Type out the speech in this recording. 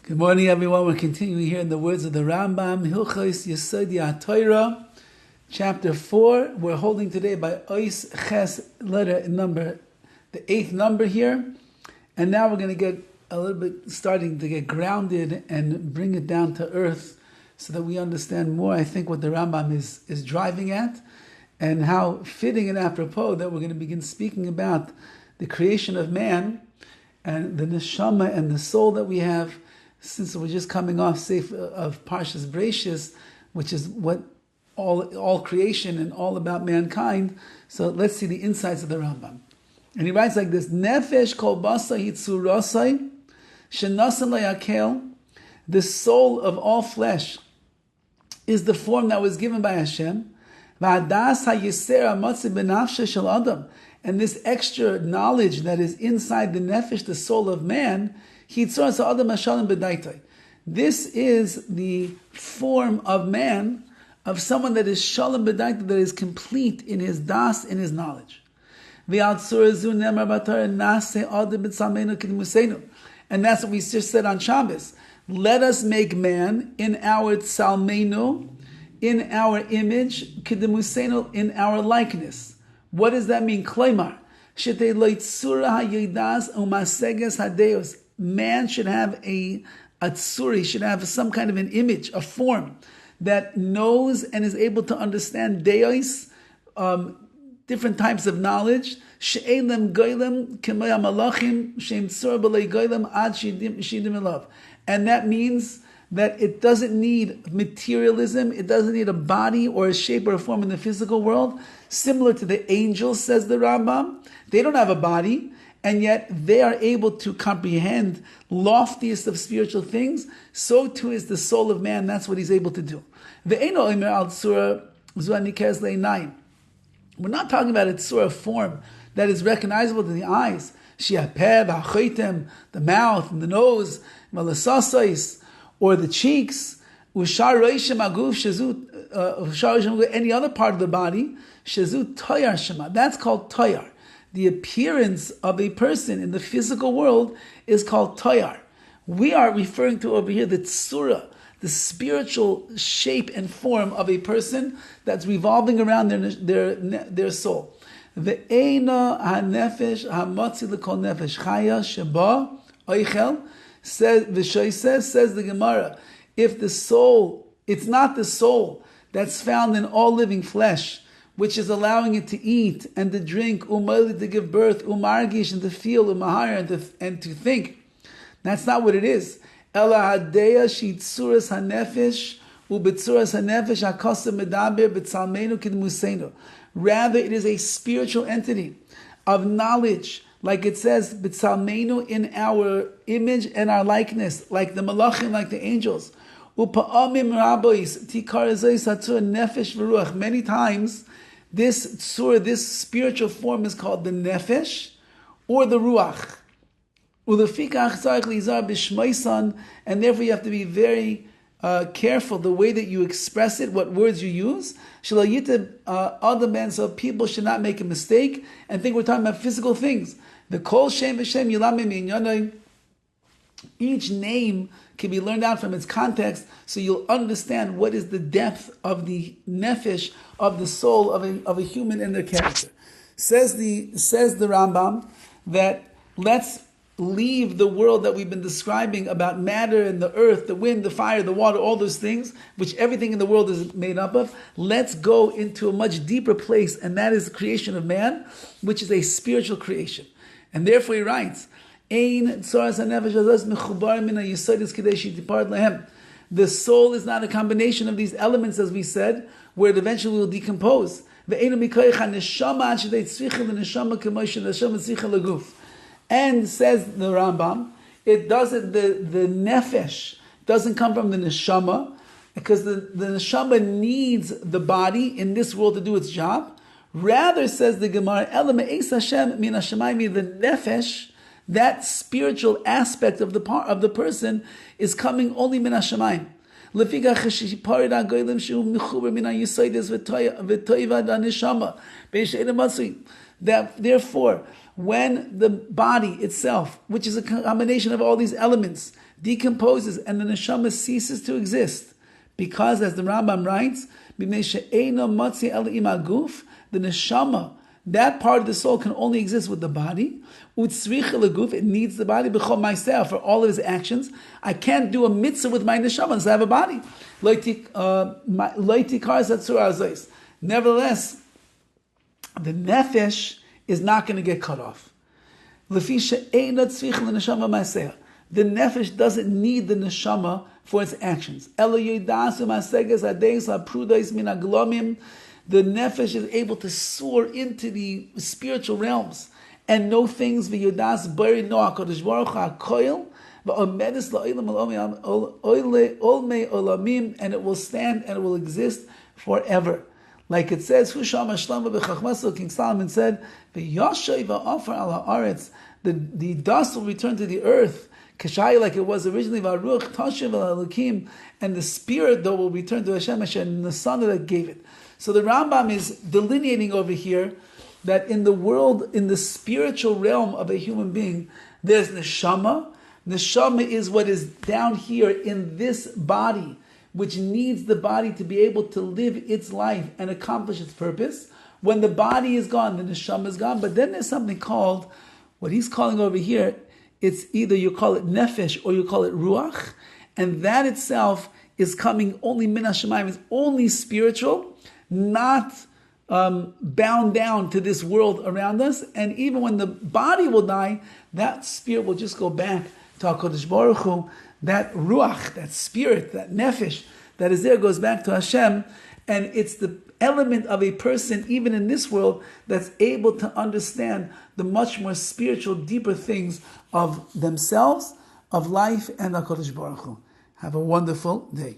Good morning, everyone. We're continuing here in the words of the RAMBAM, Hilchos Yesod HaTorah, chapter 4. We're holding today by Ois Ches, letter number, the 8th number here. And now we're going to get a little bit, starting to get grounded and bring it down to earth so that we understand more, I think, what the RAMBAM is driving at, and how fitting and apropos that we're going to begin speaking about the creation of man and the Neshama and the soul that we have, since we're just coming off of Parshas Bereishis, which is what all creation and all about mankind. So let's see the insights of the Rambam. And he writes like this: Nefesh kol basa hitzurasai shenasan layakel. The soul of all flesh is the form that was given by Hashem. V'adas hayiser hamatzi benafshe shel adam. And this extra knowledge that is inside the nefesh, the soul of man, this is the form of man, of someone that is shalom b'daita, that is complete in his das, in his knowledge. And that's what we just said on Shabbos. Let us make man in our tzalmeinu, in our image, k'demusenu, in our likeness. What does that mean? Kleimar. Man should have a tzuri, should have some kind of an image, a form that knows and is able to understand deos, different types of knowledge. And that means that it doesn't need materialism, it doesn't need a body or a shape or a form in the physical world. Similar to the angels, says the Rambam, they don't have a body, and yet they are able to comprehend loftiest of spiritual things. So too is the soul of man. That's what he's able to do. We're not talking about a tzura form that is recognizable to the eyes. The mouth and the nose, or the cheeks, any other part of the body. That's called toyar. The appearance of a person in the physical world is called toyar. We are referring to over here the tsura, the spiritual shape and form of a person that's revolving around their soul. Ve'ena hanefesh hamatzi l'kol nefesh chaya sheba oichel, says the Gemara, if the soul, it's not the soul that's found in all living flesh, which is allowing it to eat and to drink, umayli, to give birth, umargish, and to feel, umahar, and to think. That's not what it is. Ela hadeya shitzuras hanefesh ubetzuras hanefesh hakasa medaber betzalmenu kidmusenu. Rather, it is a spiritual entity of knowledge, like it says, betzalmenu, in our image and our likeness, like the malachim, like the angels. Upa'amim rabois tikar zeis hatzur nefesh v'ruach. Many times, this tzur, this spiritual form, is called the nefesh or the ruach. And therefore you have to be very careful the way that you express it, what words you use. So people should not make a mistake and think we're talking about physical things. The kol shem v'shem yilamim. Each name can be learned out from its context, so you'll understand what is the depth of the nefesh, of the soul of a human and their character. Says the Rambam that let's leave the world that we've been describing about matter and the earth, the wind, the fire, the water, all those things, which everything in the world is made up of. Let's go into a much deeper place, and that is the creation of man, which is a spiritual creation. And therefore he writes, the soul is not a combination of these elements, as we said, where it eventually will decompose. And says the Rambam, it doesn't, the nefesh doesn't come from the neshama, because the neshama needs the body in this world to do its job. Rather, says the Gemara, the nefesh, that spiritual aspect of the person, is coming only min hashamayim. That therefore, when the body itself, which is a combination of all these elements, decomposes, and the neshama ceases to exist. Because, as the Rambam writes, the neshama, that part of the soul, can only exist with the body. It needs the body for all of his actions. I can't do a mitzvah with my neshama unless I have a body. Nevertheless, the nefesh is not going to get cut off. The nefesh doesn't need the neshama for its actions. The nefesh is able to soar into the spiritual realms and know things, and it will stand and it will exist forever. Like it says, King Solomon said, the dust will return to the earth, like it was originally, and the spirit, though, will return to Hashem and the Son that gave it. So the Rambam is delineating over here that in the world, in the spiritual realm of a human being, there's neshama. Neshama is what is down here in this body, which needs the body to be able to live its life and accomplish its purpose. When the body is gone, the neshama is gone. But then there's something called, what he's calling over here, it's either you call it nefesh or you call it ruach, and that itself is coming only min hashemayim, it's only spiritual, not bound down to this world around us. And even when the body will die, that spirit will just go back to HaKadosh Baruch Hu. That ruach, that spirit, that nefesh that is there goes back to Hashem, and it's the element of a person, even in this world, that's able to understand the much more spiritual, deeper things of themselves, of life, and HaKadosh Baruch Hu. Have a wonderful day.